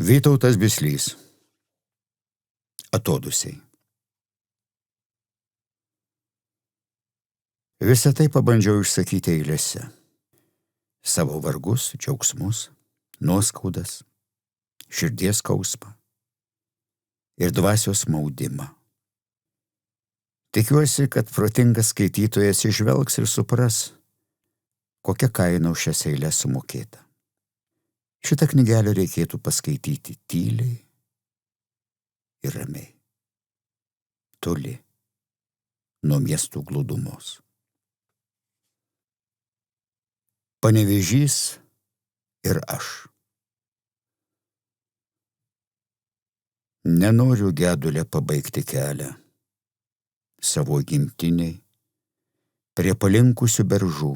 Vytautas Bislys. Atodūsiai. Visą tai pabandžiau išsakyti eilėse. Savo vargus, džiaugsmus, nuoskaudas, širdies skausmą ir dvasios maudimą. Tikiuosi, kad protingas skaitytojas išvelgs ir supras, kokia kaina už šias eilės sumokėta. Šitą knygelę reikėtų paskaityti tyliai ir ramiai, toli nuo miestų glūdumos. Panevėžys ir aš. Nenoriu gedulę pabaigti kelią savo gimtiniai, prie palinkusių beržų,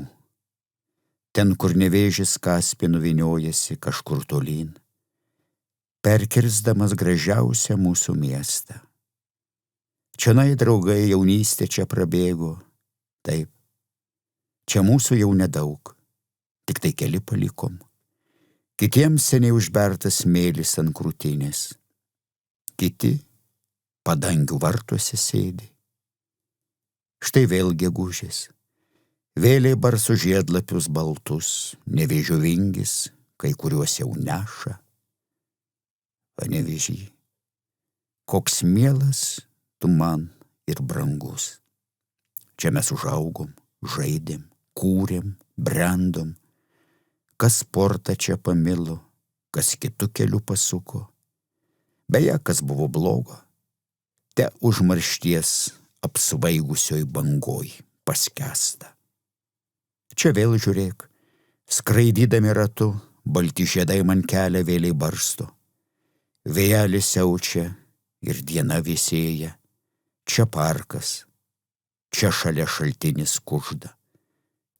ten, kur nevėžis kaspė nuvyniojasi kažkur tolyn, perkirsdamas gražiausią mūsų miestą. Čionai draugai jaunystė čia prabėgo, taip, čia mūsų jau nedaug, tik tai keli palikom, kitiems seniai užbertas smėlis ant krūtinės, kiti padangių vartuose sėdi. Štai vėl gegužės. Vėliai barsų žiedlapius baltus, nevėžio vingis, kai kuriuos jau neša. Panevėžy, koks mielas tu man ir brangus. Čia mes užaugom, žaidėm, kūrėm, brendom. Kas sportą čia pamilo, kas kitu keliu pasuko. Beje, kas buvo blogo, te užmaršties apsvaigusioj bangoj paskęsta. Čia vėl žiūrėk, skraidydami ratu, balti žiedai man kelią vėliai barsto. Vėjelis siaučia ir diena vėsėja. Čia parkas, čia šalia šaltinis kužda.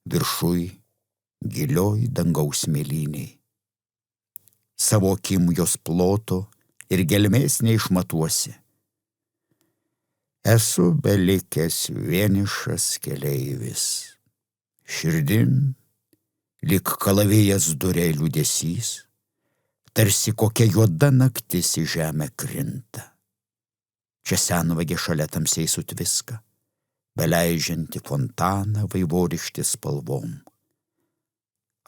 Viršuj gilioj dangaus mėlyniai. Savo akim jos ploto ir gelmės neišmatuosi. Esu belikęs vienišas keleivis. Širdin, lyg kalavijas duria liūdesys, tarsi kokia juoda naktis į žemę krinta. Čia senvagė šalia tamsiai sutviska, beleidžianti fontaną vaivorykštės spalvom.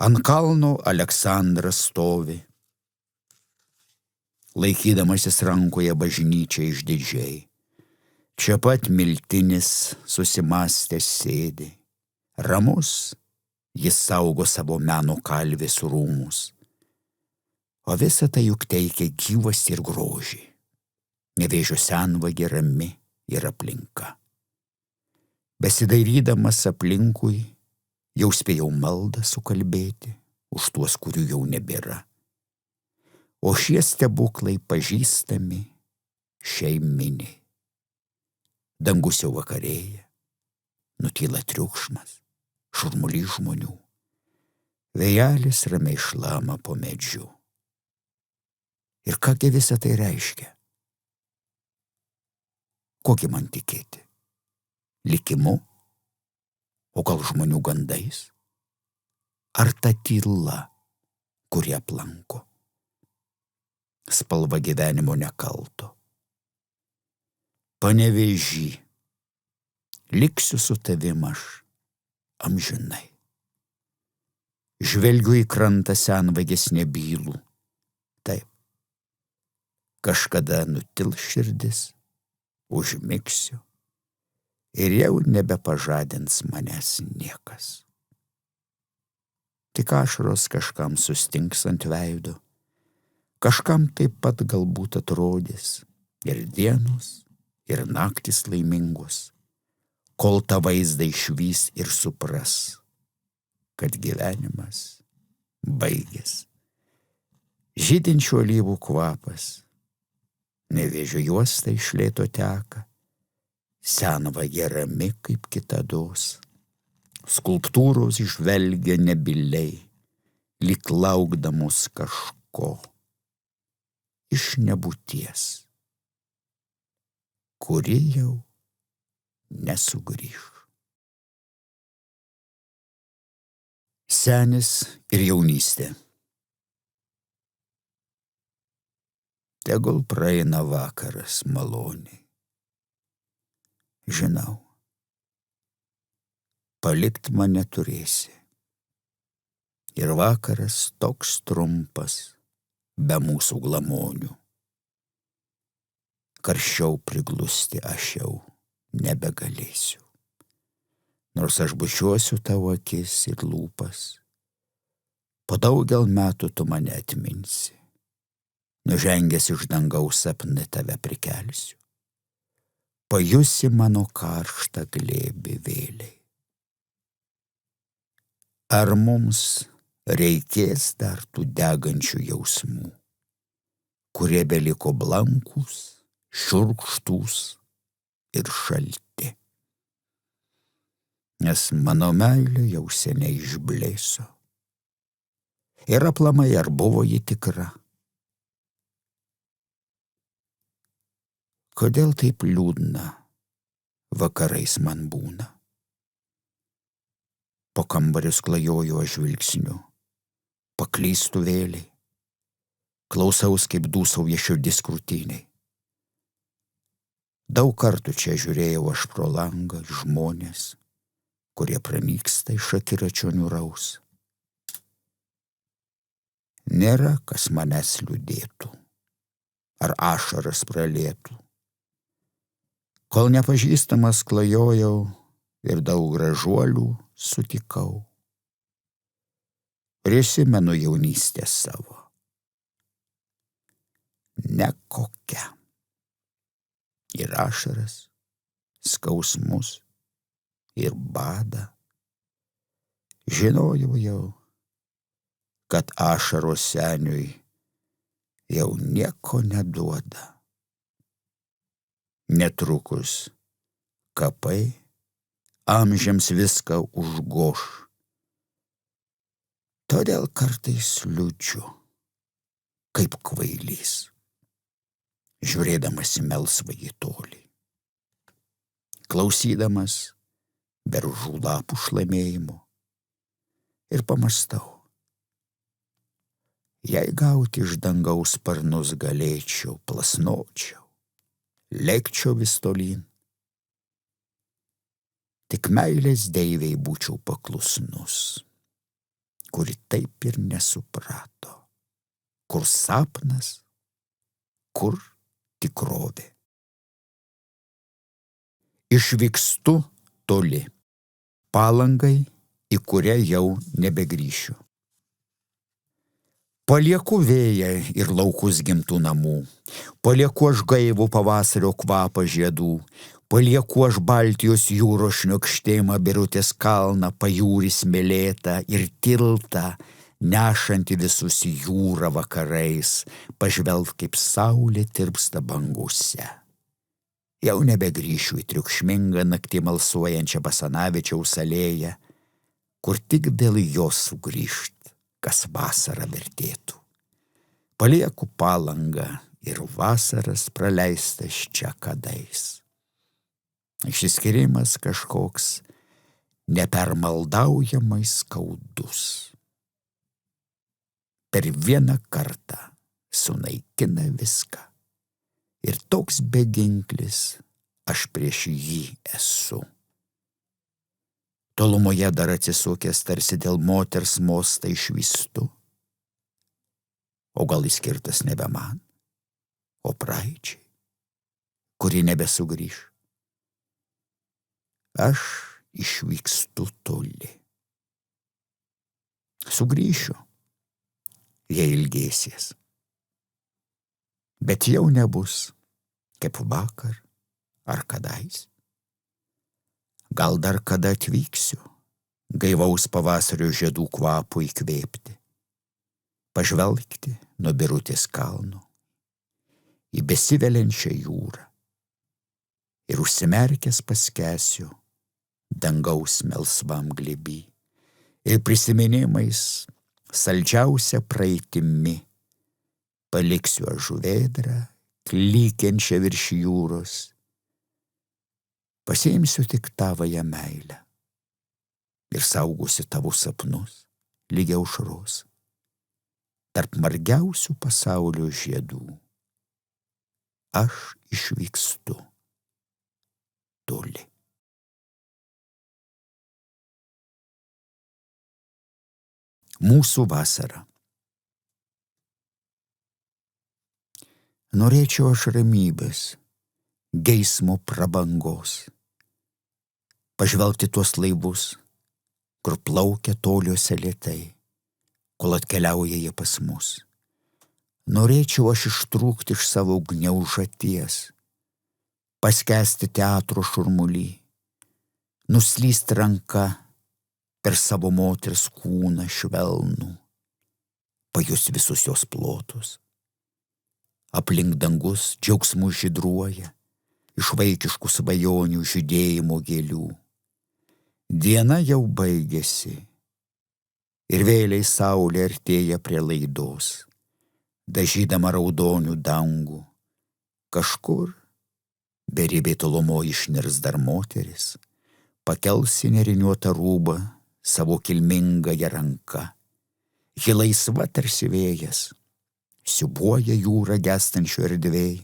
Ant kalno Aleksandras stovi, laikydamasis rankoje bažnyčią išdidžiai. Čia pat miltinis susimąstęs sėdi. Ramus, jis saugo savo meno kalvės rūmus. O visa tai juk teikia gyvastį ir grožį. Nevėžio senvagė rami ir aplinka. Besidairydamas aplinkui, jau spėjau maldą sukalbėti už tuos, kurių jau nebėra. O šie stebuklai pažįstami šeiminiai. Dangus jau vakarėja, nutyla triukšmas, šurmulys žmonių. Vėjelis ramiai šlama po medžiu. Ir kągi visa tai reiškia? Kokį man tikėti? Likimu? O gal žmonių gandais? Ar ta tyla, kuri aplanko? Spalva gyvenimo nekalto. Panevėžy, liksiu su tavim aš amžinai. Žvelgiu į krantą senvagės nebylų. Taip, kažkada nutils širdis, užmigsiu ir jau nebepažadins manęs niekas. Tik ašaros kažkam sustings ant veido, kažkam taip pat galbūt atrodys ir dienos, ir naktis laimingos, kol tą vaizdą išvys ir supras, kad gyvenimas baigės. Žydinčių alyvų kvapas, nevėžio juosta iš lėto teka, senvagė rami kaip kitados, skulptūros žvelgia nebyliai, lyg laukdamos kažko iš nebūties, kuri jau nesugrįš. Senis ir jaunystė. Tegul praeina vakaras maloniai. Žinau, palikt mane turėsi. Ir vakaras toks trumpas, be mūsų glamonių. Karščiau priglusti aš jau nebegalėsiu. Nors aš bučiuosiu tavo akis ir lūpas, po daugel metų tu mane atminsi. Nužengęs iš dangaus sapne tave prikelsiu. Pajusi mano karštą glėbį vėliai. Ar mums reikės dar tų degančių jausmų, kurie beliko blankūs, šiurkštūs ir šalti? Nes mano meilė jau seniai išblėso. Ir aplamai ar buvo ji tikra? Kodėl taip liūdna vakarais man būna? Po kambarius klajoju aš žvilgsniu, paklystu vėliai, klausaus kaip dūsauja širdis krūtiniai. Daug kartų čia žiūrėjau aš pro langą žmonės, kurie pranyksta iš akiračio niūraus. Nėra, kas manęs liūdėtų, ar ašaras pralėtų. Kol nepažįstamas klajojau ir daug gražuolių sutikau. Prisimenu jaunystę savo. Nekokia. Ir ašaras, skausmus ir badą. Žinojau jau, kad ašaros seniui jau nieko neduoda. Netrukus kapai amžiams viską užgoš. Todėl kartais liūdžiu, kaip kvailys, žiūrėdamas į melsvąjį tolį, klausydamas beržų lapų šlamėjimo ir pamastau, jei gauti iš dangaus sparnus galėčiau, plasnočiau, lėkčiau vis tolyn. Tik meilės deivei būčiau paklusnus, kuri taip ir nesuprato, kur sapnas, kur tikrovė. Išvykstu toli, Palangai, į kurią jau nebegrįšiu. Palieku vėją ir laukus gimtų namų, palieku aš gaivų pavasario kvapą žiedų, palieku aš Baltijos jūros šniokštėjimą Birutės kalną, pajūrį smėlėtą ir tiltą, nešantį visus į jūrą vakarais, pažvelgt kaip saulė tirpsta bangose. Jau nebegrįšiu į triukšmingą naktį malsuojančią Basanavičiaus alėją, kur tik dėl jos sugrįžt, kas vasarą vertėtų. Palieku Palangą ir vasaras praleistas čia kadais. Išsiskyrimas kažkoks nepermaldaujamai skaudus. Per vieną kartą sunaikina viską. Ir toks beginklis aš prieš jį esu. Tolumoje dar atsisukęs tarsi dėl moters mostą išvystu. O gal jis skirtas nebe man, o praeičiai, kuri nebesugrįš. Aš išvykstu toli. Sugrįšiu, jei ilgėsies. Bet jau nebus, kaip vakar ar kadais. Gal dar kada atvyksiu, gaivaus pavasario žiedų kvapų įkvėpti, pažvelgti nuo Birutės kalno į besiveliančią jūrą ir užsimerkęs paskęsiu dangaus melsvam glėby ir prisiminimais saldžiausia praeitimi paliksiu aš žuvėdrą, klykiančią virš jūros. Pasiimsiu tik tavąją meilę ir saugosiu tavo sapnus lyg aušros, tarp margiausių pasaulio žiedų. aš išvykstu toli. Mūsų vasara. Norėčiau aš ramybės, geismo prabangos, pažvelgti tuos laivus, kur plaukia toliuose lėtai, kol atkeliauja jie pas mus. Norėčiau aš ištrūkti iš savo gniaužaties, paskęsti teatro šurmuly, nuslyst ranka per savo moters kūną švelnų, pajus visus jos plotus. Aplink dangus džiaugsmų žydruoja, iš vaikiškų svajonių žydėjimo gėlių. Diena jau baigėsi ir vėliai saulė artėja prie laidos, dažydama raudonių dangų. Kažkur beribė tolumo išnirs dar moteris, pakelsi neriniuotą rūbą savo kilmingąją ranką. Ji laisva tarsi vėjas, siūbuoja jūrą gęstančių erdvėj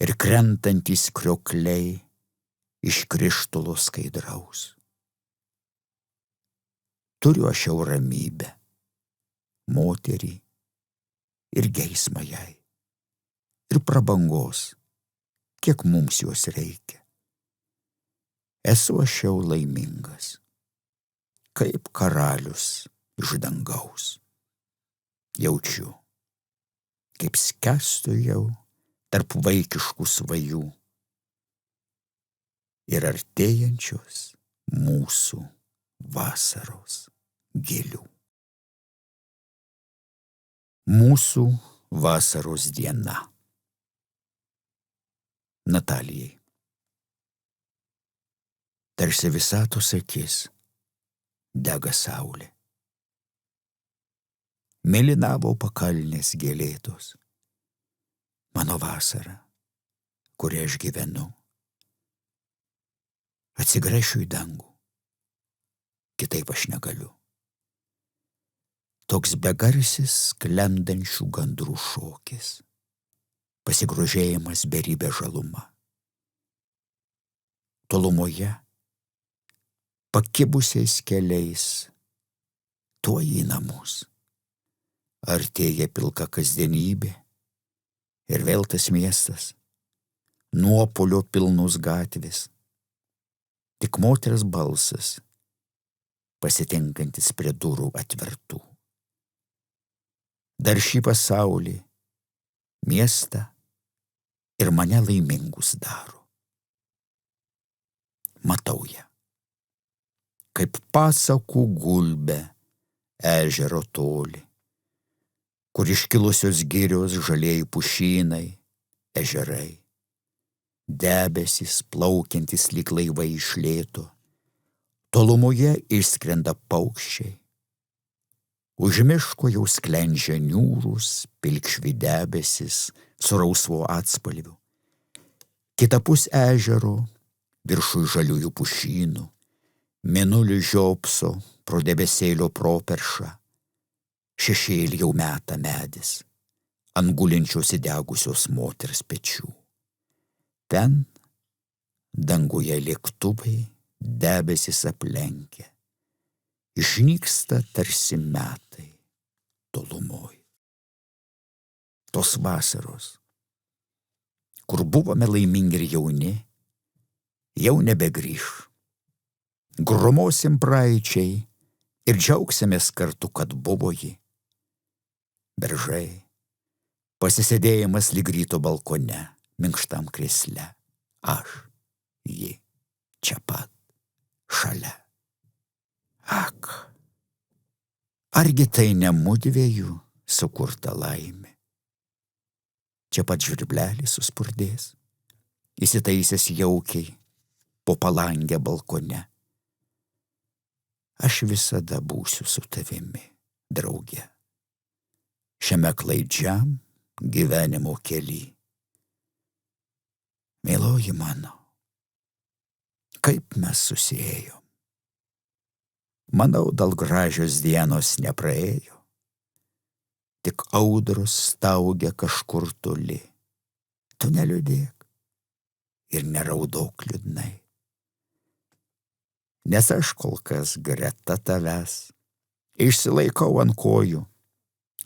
ir krentantys kriokliai iš krištolo skaidraus. Turiu aš jau ramybę, moterį ir geismą jai, ir prabangos, kiek mums jos reikia. Esu aš jau laimingas, kaip karalius iš dangaus. Jaučiu, kaip skęstu jau tarp vaikiškų svajų ir artėjančios mūsų vasaros gėlių. Mūsų vasaros diena. Natalijai. Tarsi visatos akis dega saulė. Mėlynavo pakalnės gėlėtos. Mano vasara, kuria aš gyvenu. Atsigręšiu į dangų. Kitaip aš negaliu. Toks begarsis sklendančių gandrų šokis. Pasigrožėjimas beribė žaluma. Tolumoje, pakibusiais keliais, tuoj į namus. Artėja pilka kasdienybė ir vėl tas miestas, nuopolio pilnus gatvės. Tik moters balsas, pasitinkantis prie durų atvertų. Dar šį pasaulį, miestą ir mane laimingus daro. Matau ją, kaip pasakų gulbę ežero toli, kur iškilusios girios žalieji pušynai, ežerai, debesys plaukiantis lyg laivai iš lėto, tolumoje išskrenda paukščiai, už miško jau sklendžia niūrūs pilkšvi debesys su rausvo atspalviu. Kitapus ežero, viršui žaliųjų pušynų, mėnuliui žiopso pro debesėlio properšą, šešėlį jau meta medis ant gulinčios įdegusios moters pečių. Ten danguje lėktuvai debesis aplenkia, išnyksta tarsi metai tolumoj. Tos vasaros, kur buvome laimingi ir jauni, jau nebegrįš. Grumosim praeičiai ir džiaugsimės kartu, kad buvo ji. Beržai, pasisėdėjimas lyg ryto balkone, minkštam krėsle. Aš, ji, čia pat, šalia. Ak, argi tai ne mudviejų sukurta laimė? Čia pat žvirblelis suspurdės, įsitaisęs jaukiai po palangę balkone. Aš visada būsiu su tavimi, drauge, šiame klaidžiam gyvenimo kely. Mieloji mano, kaip mes susiėjom. Manau, dėl gražios dienos nepraėjo, tik audros staugia kažkur toli, tu neliūdėk ir neraudok liūdnai. Nes aš kol kas greta tavęs išsilaikau ant kojų,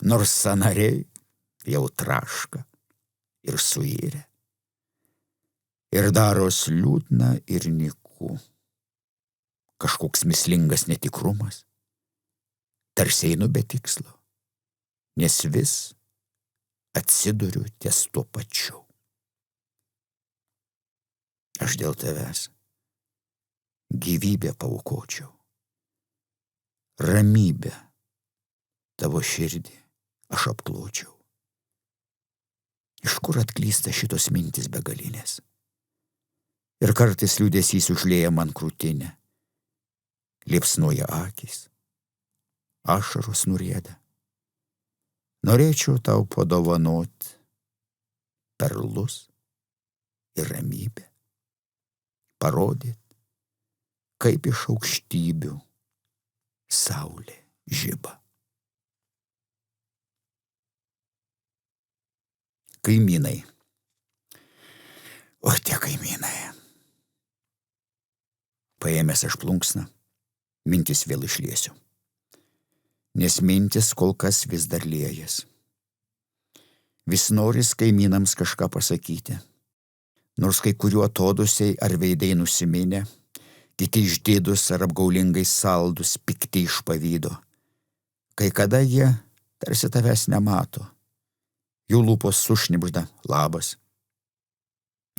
nors sąnariai jau traška ir suirę. Ir daros liūdna ir nyku. Kažkoks mislingas netikrumas, tarsi einu be tikslo, nes vis atsiduriu ties tuo pačiu. Aš dėl tavęs gyvybę paaukočiau, ramybę tavo širdį aš apkločiau. Iš kur atklysta šitos mintis begalinės? Ir kartais liūdesys užlieja man krūtinę, liepsnoja akys, ašaros nurieda. Norėčiau tau padovanot perlus ir ramybę, parodyt, kaip iš aukštybių saulė žiba. Kaimynai. O tie kaimynai. Paėmęs aš plunksną, mintis vėl išliesiu. Nes mintis kol kas vis dar liejas. Vis noris kaimynams kažką pasakyti. Nors kai kuriuo atodusiai ar veidai nusiminę, kiti išdidus ar apgaulingai saldus, pikti iš pavydo. Kai kada jie tarsi tavęs nemato. Jų lūpos sušnibžda labas.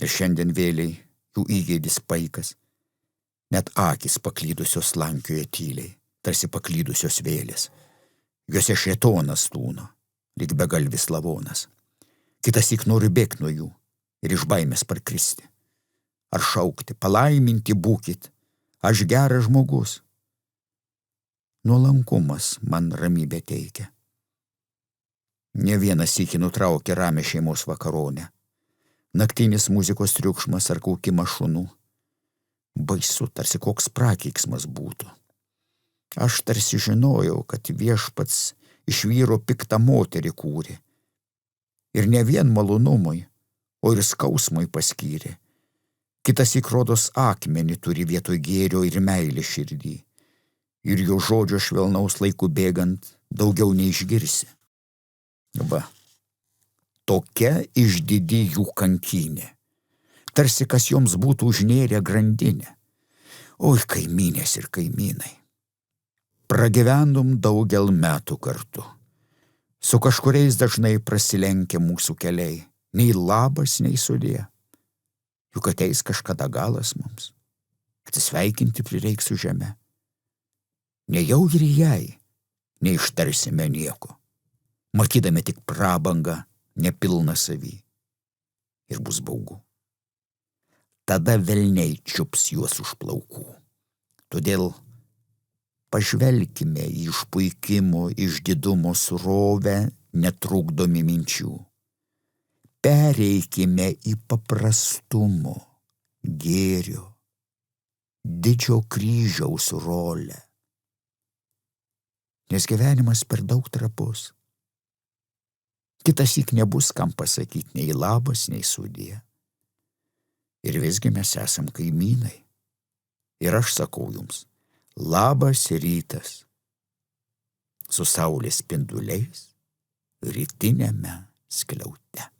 Ir šiandien vėliai jų įgeidis paikas. Net akys paklydusios slankioja tyliai, tarsi paklydusios vėlės. Juose šėtonas tūno, lyg begalvis lavonas. Kitąsyk noriu bėgti nuo jų ir iš baimės parkristi. Ar šaukti, palaiminti būkit, aš geras žmogus. Nuolankumas man ramybę teikia. Ne vienas sykį nutraukė ramią šeimos vakaronę. Naktinis muzikos triukšmas ar kaukimas šunų. Baisu, tarsi koks prakeiksmas būtų. Aš tarsi žinojau, kad viešpats iš vyro piktą moterį kūrė. Ir ne vien malonumui, o ir skausmui paskyrė. Kitas įkrodos akmenį turi vietoj gėrio ir meilė širdį. Ir jo žodžio švelnaus laikų bėgant daugiau neišgirsi. Va, tokia išdidi jų kankynė. Tarsi kas joms būtų užnėrę grandinę. Oi, kaimynės ir kaimynai. Pragyvendom daugel metų kartu. Su kažkuriais dažnai prasilenkia mūsų keliai. Nei labas, nei sudie. Juk ateis kažkada galas mums. Atsisveikinti prireiks su žeme. Nejau ir jai neištarsime nieko. Matydami tik prabangą, nepilną savį. Ir bus baugu. Tada velniai čiups juos už plaukų. Todėl pažvelkime į išpuikimo, išdidumo surovę, netrukdomi minčių. Pereikime į paprastumo, gėrio, didžio kryžiaus rolę. Nes gyvenimas per daug trapus. Kitąsyk nebus kam pasakyti nei labas, nei sudie. Ir visgi mes esam kaimynai. Ir aš sakau jums, labas rytas. Su saulės spinduliais rytinėme skliaute.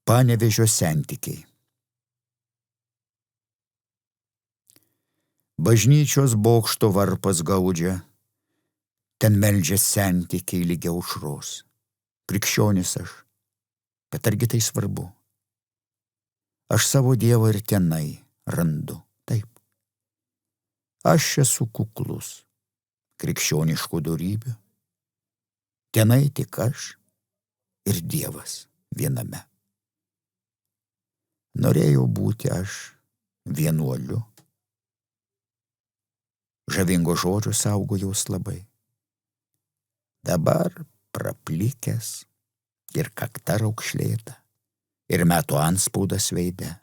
Panevėžio sentikiai. Bažnyčios bokšto varpas gaudžia, ten meldžia sentikiai lygia aušros. Krikščionis aš, bet argi tai svarbu? Aš savo Dievą ir tenai randu, taip. Aš esu kuklus, krikščioniškų dorybių. Tenai tik aš ir Dievas viename. Norėjau būti aš vienuoliu. Žavingo žodžio saugojaus labai. Dabar praplikęs ir kakta raukšlėta, ir metų antspaudas veide.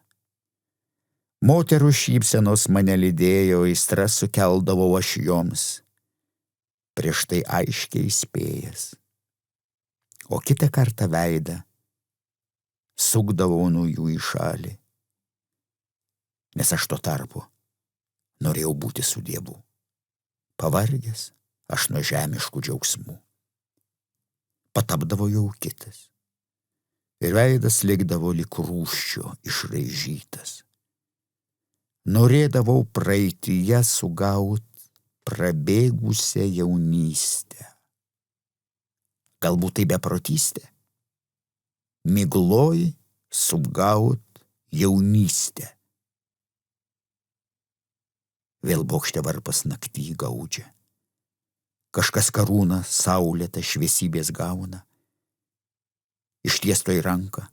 Moterų šypsenos mane lydėjo, aistras sukeldavau aš joms, prieš tai aiškiai įspėjęs. o kitą kartą veidą sukdavau nuo jų į šalį, nes aš tuo tarpu norėjau būti su Dievu. Pavargęs aš nuo žemiškų džiaugsmų. Patapdavo jau kitas. Ir veidas likdavo lyg rūsčio išraižytas. Norėdavau praeityje sugaut prabėgusią jaunystę. Galbūt tai beprotystė? Migloj sugaut jaunystę. Vėl bokšte varpas naktį gaudžia. Kažkas karūną saulėtą šviesybės gauna. Ištiesto į ranką.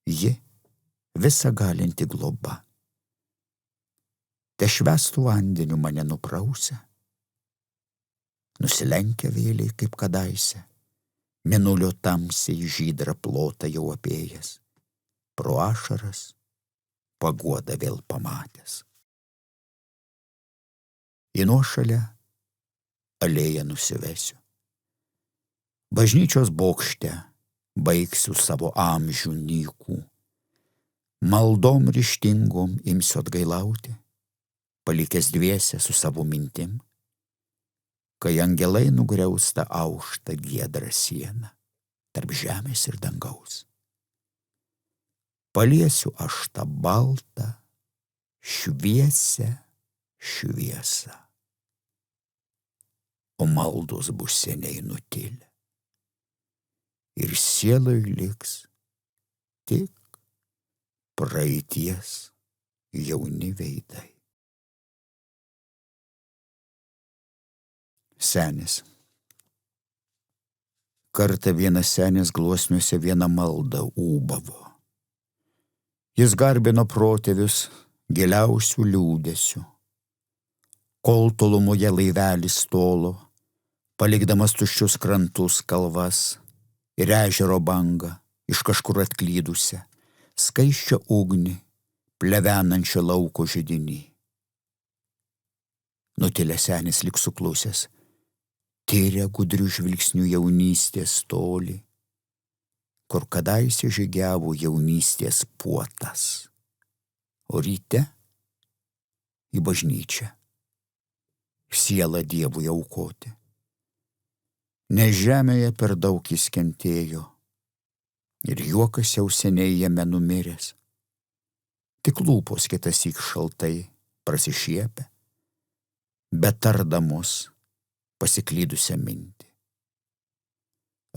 Ji visa galinti globa. Te švestų vandeniu mane nuprausia. Nusilenkia vėliai kaip kadaise. Mėnulio tamsiai žydrą plotą jau apėjęs. Pro ašaras paguoda vėl pamatęs. Į nuošalę alėją nusivesiu. Bažnyčios bokšte baigsiu savo amžių nykų. Maldom ryžtingom imsiu atgailauti, palikęs dviese su savo mintim, kai angelai nugriausta aukštą giedrą sieną tarp žemės ir dangaus. Paliesiu aš tą baltą, šviesią šviesą, o maldos bus seniai nutilę. Ir sielai liks tik praeities jauni veidai. Senis. Kartą vienas senis gluosniuose vieną maldą ūbavo. Jis garbino protėvius giliausių liūdesių. Kol tolumoje laivelis tolo, palikdamas tuščius krantus kalvas ir ežero bangą iš kažkur atklydusią, skaisčią ugnį, plevenančią lauko židinį. Nutilęs senis lyg suklusęs, tyria gudrių žvilgsnių jaunystės tolį, kur kadaise žygiavo jaunystės puotas, o ryte į bažnyčią sielą Dievui aukoti. Nes žemėje per daug jis kentėjo ir juokas jau seniai jame numiręs. Tik lūpos kitąsyk šaltai prasišiepia, bet tardamos pasiklydusią mintį.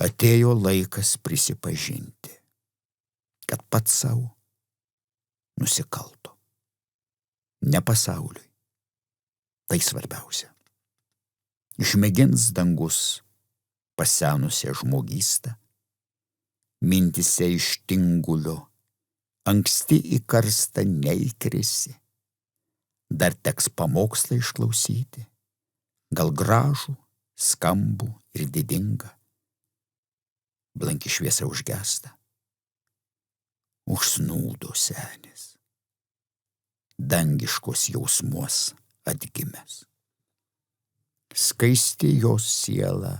Atėjo laikas prisipažinti, kad pats savo nusikalto. Ne pasauliui. Tai svarbiausia. Išmėgins dangus pasenusią žmogystą, mintise iš tingulio, anksti į karstą neįkrisi. Dar teks pamokslą išklausyti, gal gražų, skambų ir didingą. Blanki šviesa užgesta. Užsnūdo senis, dangiškos jausmuos atgimęs. Skaisti jos siela,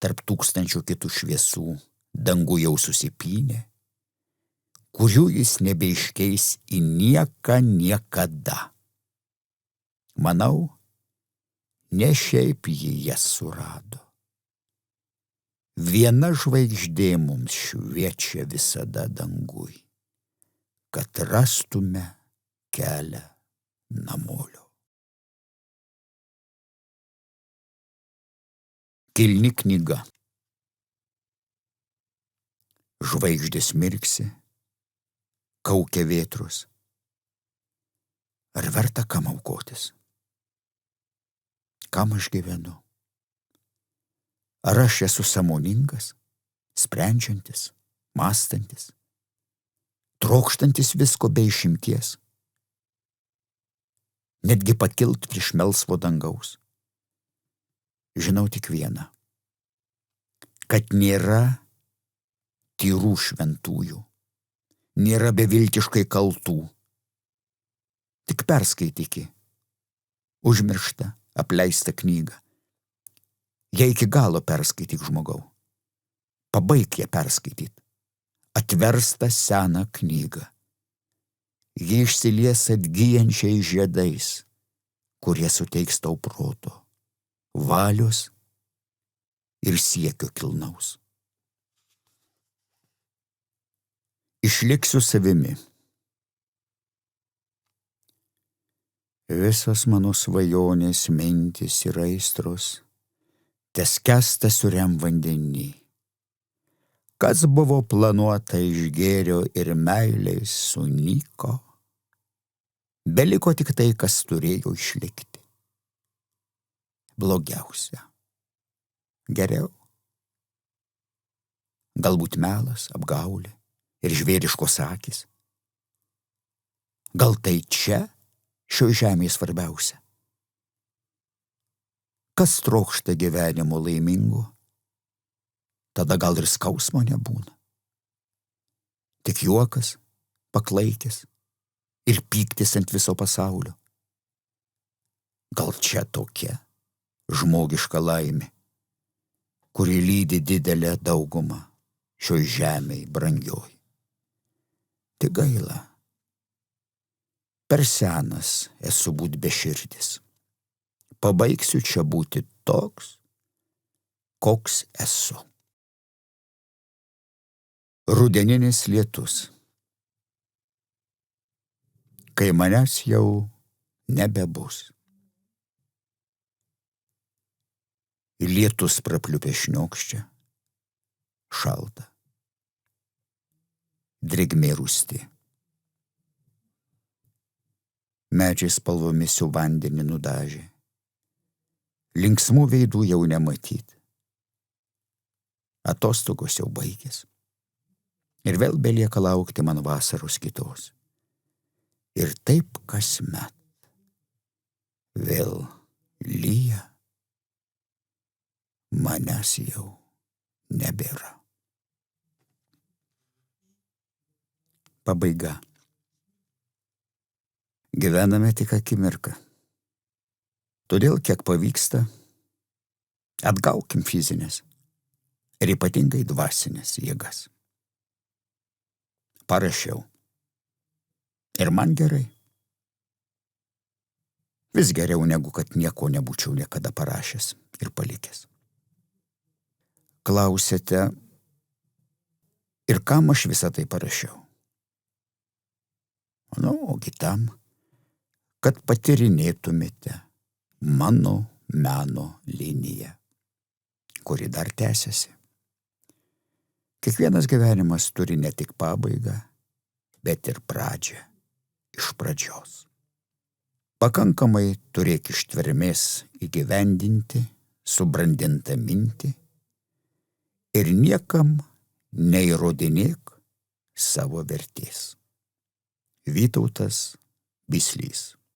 tarp tūkstančių kitų šviesų, dangų jau susipynė, kurių jis nebeiškeis į nieką niekada. Manau, ne šiaip jį jas surado. Viena žvaigždė mums šviečia visada dangui, kad rastume kelią namolio. Kilni knyga. Žvaigždės mirksi, kaukia vėtrus. Ar verta kam aukotis? Kam aš gyvenu? Ar aš esu sąmoningas, sprendžiantis, mąstantis, trokštantis visko be išimties? Netgi pakilt prieš melsvo dangaus. Žinau tik vieną, kad nėra tyrų šventųjų, nėra beviltiškai kaltų. Tik perskaityki užmirštą, apleistą knygą. Jei iki galo perskaityk, žmogau. Pabaik ją perskaityti. Atverstą seną knygą. Ji išsilies atgyjančiais žiedais, kurie suteiks tau proto, valios ir siekio kilnaus. Išliksiu savimi. Visos mano svajonės, mintys ir aistros teskęsta suriam vandenį. Kas buvo planuota iš gėrio ir meilės sunyko, beliko tik tai, kas turėjo išlikti. Blogiausia. Geriau. Galbūt melas, apgaulė ir žvėriškos akys. Gal tai čia šio žemėje svarbiausia? Kas trokšta gyvenimo laimingo, tada gal ir skausmo nebūna. Tik juokas, paklaikęs ir pyktis ant viso pasaulio. Gal čia tokia žmogiška laimė, kuri lydi didelę daugumą šioj žemėj brangioj. Tik gaila, per senas esu būt beširdis. Pabaigsiu čia būti toks, koks esu. Rudeninis lietus. Kai manęs jau nebebus. Lietus prapliupė šniokščia, šalta. Drėgmė rūsti. Medžiai spalvomis jau vandenį nudažė. Linksmų veidų jau nematyt. Atostogos jau baigės. Ir vėl belieka laukti man vasaros kitos. Ir taip kasmet vėl lyja, manęs jau nebėra. Pabaiga. Gyvename tik akimirką. Todėl, kiek pavyksta, atgaukim fizinės ir ypatingai dvasinės jėgas. Parašiau. Ir man gerai. Vis geriau negu kad nieko nebūčiau niekada parašęs ir palikęs. Klausėte, ir kam aš visą tai parašiau? Nu, ogi tam, kad patyrinėtumėte mano meno liniją, kuri dar tęsiasi. Kiekvienas gyvenimas turi ne tik pabaigą, bet ir pradžią iš pradžios. Pakankamai turėk ištvermės įgyvendinti subrandintą mintį ir niekam neįrodinėk savo vertės. Vytautas Bislys.